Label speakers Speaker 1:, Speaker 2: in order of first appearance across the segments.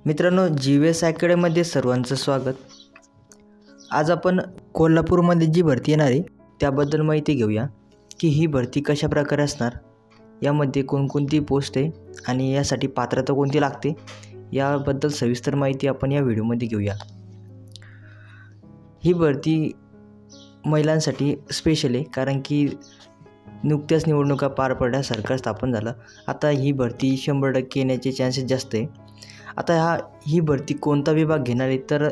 Speaker 1: मित्रांनो, GVS अकॅडमीमध्ये सर्वांचं स्वागत। आज आपण कोल्हापूरमध्ये जी भरती येणार आहे त्याबद्दल माहिती घेऊया की ही भरती कशा प्रकारे असणार, यामध्ये कोणकोणती पोस्ट आहे आणि यासाठी पात्रता कोणती लागते, याबद्दल सविस्तर माहिती आपण या व्हिडिओमध्ये घेऊया। ही भरती महिलांसाठी स्पेशल आहे, कारण की नुकत्याच निवडणुका पार पडल्या, सरकार स्थापन झालं। आता ही भरती 100% येण्याचे चान्सेस जास्त आहे। आता ही भरती कोणता विभाग घेणार आहे, तर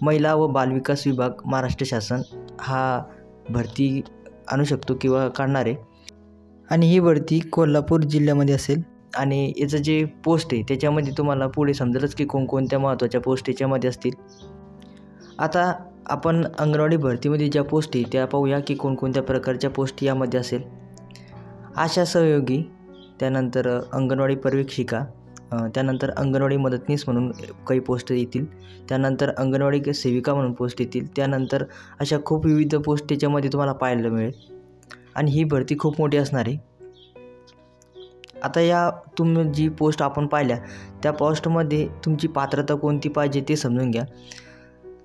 Speaker 1: महिला व बालविकास विभाग महाराष्ट्र शासन हा भरती आणू शकतो किंवा काढणार आहे। आणि ही भरती कोल्हापूर जिल्ह्यामध्ये असेल। आणि याचं जे पोस्ट आहे त्याच्यामध्ये तुम्हाला पुढे समजेलच की कोणकोणत्या महत्त्वाच्या पोस्ट याच्यामध्ये असतील। आता आपण अंगणवाडी भरतीमध्ये ज्या पोस्ट आहे त्या पाहूया की कोणकोणत्या प्रकारच्या पोस्ट यामध्ये असेल। आशा सहयोगी, त्यानंतर अंगणवाडी पर्यवेक्षिका, त्यानंतर अंगणवाडी मदतनीस म्हणून काही पोस्ट येतील, त्यानंतर अंगणवाडी सेविका म्हणून पोस्ट येतील, त्यानंतर अशा खूप विविध पोस्ट त्याच्यामध्ये तुम्हाला पाहायला मिळेल। आणि ही भरती खूप मोठी असणार आहे। आता तुम्ही जी पोस्ट आपण पाहिल्या त्या पोस्टमध्ये तुमची पात्रता कोणती पाहिजे ते समजून घ्या।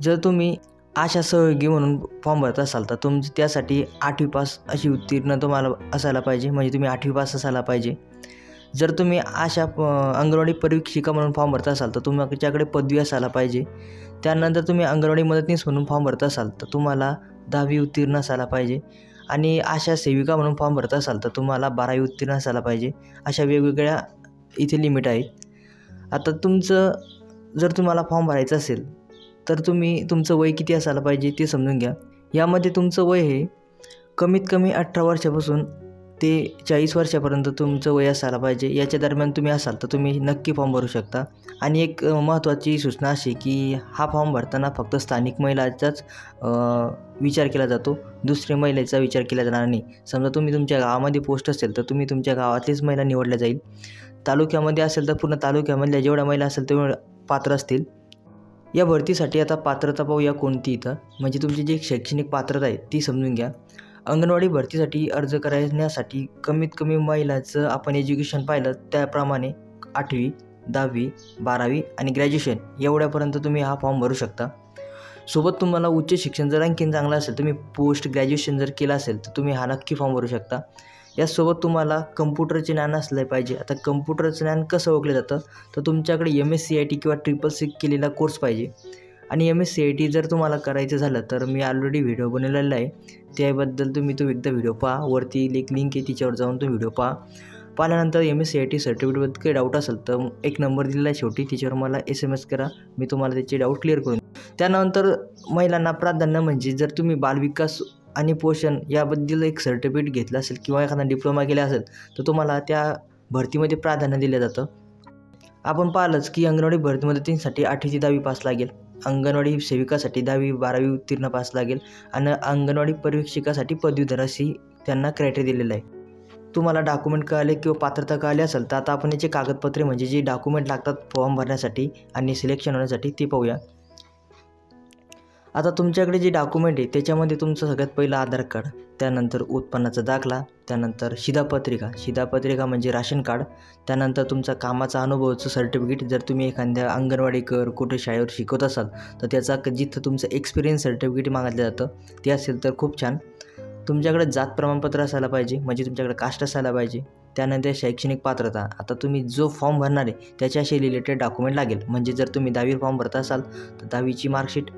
Speaker 1: जर तुम्ही आशा सहयोगी म्हणून फॉर्म भरत असाल तर त्यासाठी 8वी पास अशी उत्तीर्ण तुम्हाला असायला पाहिजे, म्हणजे तुम्ही 8वी पास असायला पाहिजे। जर तुम्ही अंगणवाडी पर्यवेक्षिका म्हणून फॉर्म भरत असाल तर तुमच्याकडे पदवी असायला पाहिजे। त्यानंतर तुम्ही अंगणवाडी मदतनीस म्हणून फॉर्म भरत असाल तर तुम्हाला 10वी उत्तीर्ण असायला पाहिजे। आणि आशा सेविका म्हणून फॉर्म भरत असाल तर तुम्हाला 12वी उत्तीर्ण असायला पाहिजे। अशा वेगवेगळ्या इथे लिमिट आहेत। आता जर तुम्हाला फॉर्म भरायचा असेल तर तुमचं वय किती असायला पाहिजे ते समजून घ्या। यामध्ये तुमचं वय हे कमीत कमी 18 वर्षापासून ते 40 वर्षापर्यंत तुमचं वय असायला पाहिजे। याच्या दरम्यान तुम्ही असाल तर तुम्ही नक्की फॉर्म भरू शकता। आणि एक महत्त्वाची सूचना अशी की हा फॉर्म भरताना फक्त स्थानिक महिलाचाच विचार केला जातो, दुसऱ्या महिलेचा विचार केला जाणार नाही। समजा तुमच्या गावामध्ये पोस्ट असेल तर तुम्ही तुमच्या गावातलीच महिला निवडल्या जाईल। तालुक्यामध्ये असेल तर पूर्ण तालुक्यामधल्या जेवढ्या महिला असेल तेवढ्या पात्र असतील। या भरतीसाठी आता पात्रता पाहूया कोणती इथं, म्हणजे तुमची जी शैक्षणिक पात्रता आहे ती समजून घ्या। अंगणवाडी भरतीसाठी अर्ज करण्यासाठी कमीत कमी महिलाचं आपण एज्युकेशन पाहिलं त्याप्रमाणे 8वी, 10वी, 12वी आणि ग्रॅज्युएशन एवढ्यापर्यंत तुम्ही हा फॉर्म भरू शकता। सोबत तुम्हाला उच्च शिक्षण जर आणखीन चांगलं असेल, तुम्ही पोस्ट ग्रॅज्युएशन जर केलं असेल तर तुम्ही हा नक्की फॉर्म भरू शकता। यासोबत तुम्हाला कम्प्युटरचे ज्ञान असलं पाहिजे। आता कम्प्युटरचं ज्ञान कसं ओळखलं जातं, तर तुमच्याकडे MSCIT किंवा SSS केलेला कोर्स पाहिजे। आणि MSCIT जर तुम्हाला करायचं झालं तर मी ऑलरेडी व्हिडिओ बनवलेला आहे, त्याबद्दल तुम्ही तो एकदा व्हिडिओ पहा। वरती एक लिंक आहे, तिच्यावर जाऊन तो व्हिडिओ पाहिल्यानंतर MSCIT सर्टिफिकेटबद्दल काही डाऊट असेल तर एक नंबर दिलेला आहे शेवटी, तिच्यावर मला SMS करा, मी तुम्हाला त्याचे डाऊट क्लिअर करून। त्यानंतर महिलांना प्राधान्य म्हणजे जर तुम्ही बालविकास आणि पोषण याबद्दल एक सर्टिफिकेट घेतलं असेल किंवा एखादा डिप्लोमा केला असेल तर तुम्हाला त्या भरतीमध्ये प्राधान्य दिलं जातं। आपण पाहिलंच की अंगणवाडी भरतीमध्ये त्यांसाठी 8वी ते 10वी पास लागेल, अंगणवाडी सेविकासाठी 10वी 12वी उत्तीर्ण पास लागेल आणि अंगणवाडी पर्यवेक्षिकासाठी पदवीधर अशी त्यांना क्रायटेरिया दिलेलं आहे। तुम्हाला डॉक्युमेंट कळाले किंवा पात्रता कळाली असेल तर आता आपण याचे कागदपत्रे म्हणजे जे डॉक्युमेंट लागतात फॉर्म भरण्यासाठी आणि सिलेक्शन होण्यासाठी ते पाहूया। आता तुमच्याकडे जे डॉक्युमेंट आहे त्याच्यामध्ये तुमचं सगळ्यात पहिलं आधार कार्ड, त्यानंतर उत्पन्नाचा दाखला, त्यानंतर शिधापत्रिका म्हणजे राशन कार्ड, त्यानंतर तुमचा कामाचा अनुभवाचं सर्टिफिकेट। जर तुम्ही एखाद्या अंगणवाडीकर कुठे शाळेवर शिकवत असाल तर त्याचा जिथं तुमचं एक्सपिरियन्स सर्टिफिकेट मागितलं जातं ते असेल तर खूप छान। तुमच्याकडे जात प्रमाणपत्र असायला पाहिजे, म्हणजे तुमच्याकडे कास्ट असायला पाहिजे। त्यानंतर शैक्षणिक पात्रता, आता तुम्ही जो फॉर्म भरणार आहे त्याच्याशी रिलेटेड डॉक्युमेंट लागेल, म्हणजे जर तुम्ही 10वी फॉर्म भरत असाल तर 10वीची मार्कशीट,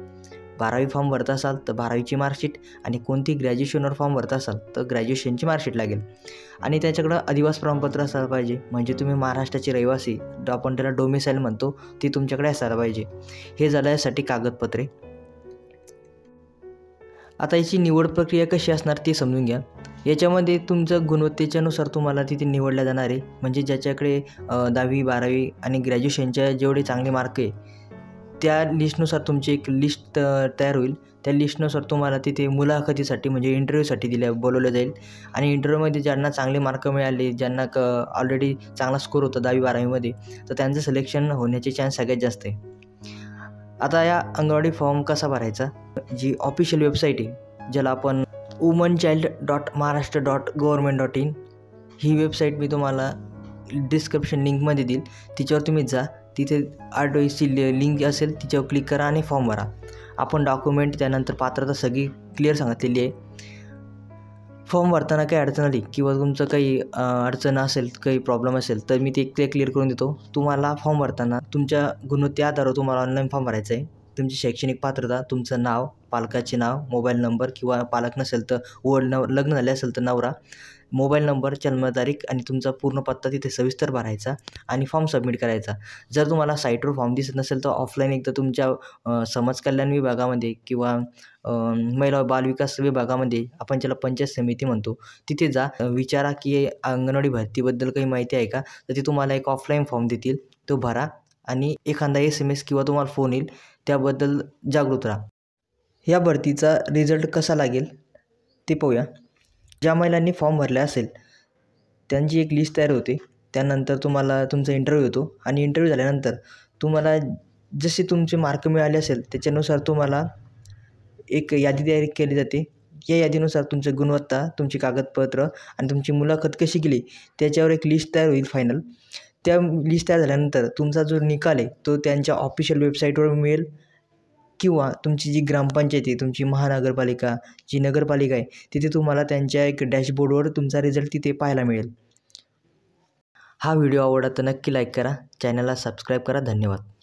Speaker 1: 12वी फॉर्म भरत असाल तर 12वीची मार्कशीट, आणि कोणती ग्रॅज्युएशनवर फॉर्म भरत असाल तर ग्रॅज्युएशनची मार्कशीट लागेल। आणि त्याच्याकडं अधिवास प्रमाणपत्र असायला पाहिजे, म्हणजे तुम्ही महाराष्ट्राचे रहिवासी, आपण त्याला डोमिसाईल म्हणतो, ती तुमच्याकडे असायला पाहिजे। हे झालं यासाठी कागदपत्रे। आता याची निवड प्रक्रिया कशी असणार ते समजून घ्या। याच्यामध्ये तुमचं गुणवत्तेच्यानुसार तुम्हाला तिथे निवडल्या जाणार आहे, म्हणजे ज्याच्याकडे 10वी 12वी आणि ग्रॅज्युएशनच्या जेवढे चांगले मार्क आहे त्या लिस्टनुसार तुमची एक लिस्ट तयार होईल। त्या लिस्टनुसार तुम्हाला तिथे मुलाखतीसाठी म्हणजे इंटरव्ह्यूसाठी बोलवलं जाईल। आणि इंटरव्ह्यूमध्ये ज्यांना चांगले मार्क मिळाले, ज्यांना ऑलरेडी चांगला स्कोर होता 10वी 12वीमध्ये, तर त्यांचं सिलेक्शन होण्याचे चान्स सगळ्यात जास्त आहे। आता या अंगणवाडी फॉर्म कसा भरायचा, जी ऑफिशियल वेबसाईट आहे ज्याला आपण womanchild.maharashtra.government.in ही वेबसाईट मी तुम्हाला डिस्क्रिप्शन लिंकमध्ये देईल, तिच्यावर तुम्ही जा। तिथे RTOची लिंक असेल तिच्यावर क्लिक करा आणि फॉर्म भरा. आपण डॉक्युमेंट त्यानंतर पात्रता सगळी क्लिअर सांगितलेली आहे. फॉर्म भरताना काही अडचण आली किंवा तुमचं काही अडचण असेल, काही प्रॉब्लेम असेल तर मी ते क्लिअर करून देतो. तुम्हाला फॉर्म भरताना तुमच्या गुणवत्ते आधारावर तुम्हाला ऑनलाईन फॉर्म भरायचा आहे. तुमची शैक्षणिक पात्रता, तुमचं नाव, पालकाचे नाव, मोबाईल नंबर किंवा पालक नसेल तर लग्न झाले असेल तर नवरा, मोबाईल नंबर, जन्मतारीख आणि तुमचा पूर्ण पत्ता तिथे सविस्तर भरायचा आणि फॉर्म सबमिट करायचा. जर तुम्हाला साईटवर फॉर्म दिसत नसेल तर ऑफलाईन एकदा तुमच्या समाज कल्याण विभागामध्ये किंवा महिला व बालविकास विभागामध्ये, आपण ज्याला पंचायत समिती म्हणतो, तिथे जा. विचारा की अंगणवाडी भरतीबद्दल काही माहिती आहे का, तर ते तुम्हाला एक ऑफलाईन फॉर्म देतील, तो भरा आणि एखादा SMS किंवा तुम्हाला फोन येईल, त्याबद्दल जागृत राहा. या भरतीचा रिझल्ट कसा लागेल ते पाहूया. ज्या महिलांनी फॉर्म भरला असेल त्यांची एक लिस्ट तयार होते. त्यानंतर तुम्हाला तुमचा इंटरव्ह्यू होतो आणि इंटरव्ह्यू झाल्यानंतर तुम्हाला जसे तुमचे मार्क मिळाले असेल त्याच्यानुसार तुम्हाला एक यादी तयार केली जाते. या यादीनुसार तुमची गुणवत्ता, तुमची कागदपत्र आणि तुमची मुलाखत कशी केली त्याच्यावर एक लिस्ट तयार होईल फायनल. त्या लिस्ट तयार झाल्यानंतर तुमचा जो निकाल आहे तो त्यांच्या ऑफिशियल वेबसाईटवर मिळेल किंवा तुमची जी ग्रामपंचायत आहे, तुमची महानगरपालिका, जी नगरपालिका आहे, तिथे तुम्हाला त्यांच्या एक डॅशबोर्डवर तुमचा रिझल्ट तिथे पाहायला मिळेल. हा व्हिडिओ आवडला तर नक्की लाईक करा, चॅनलला सबस्क्राईब करा. धन्यवाद.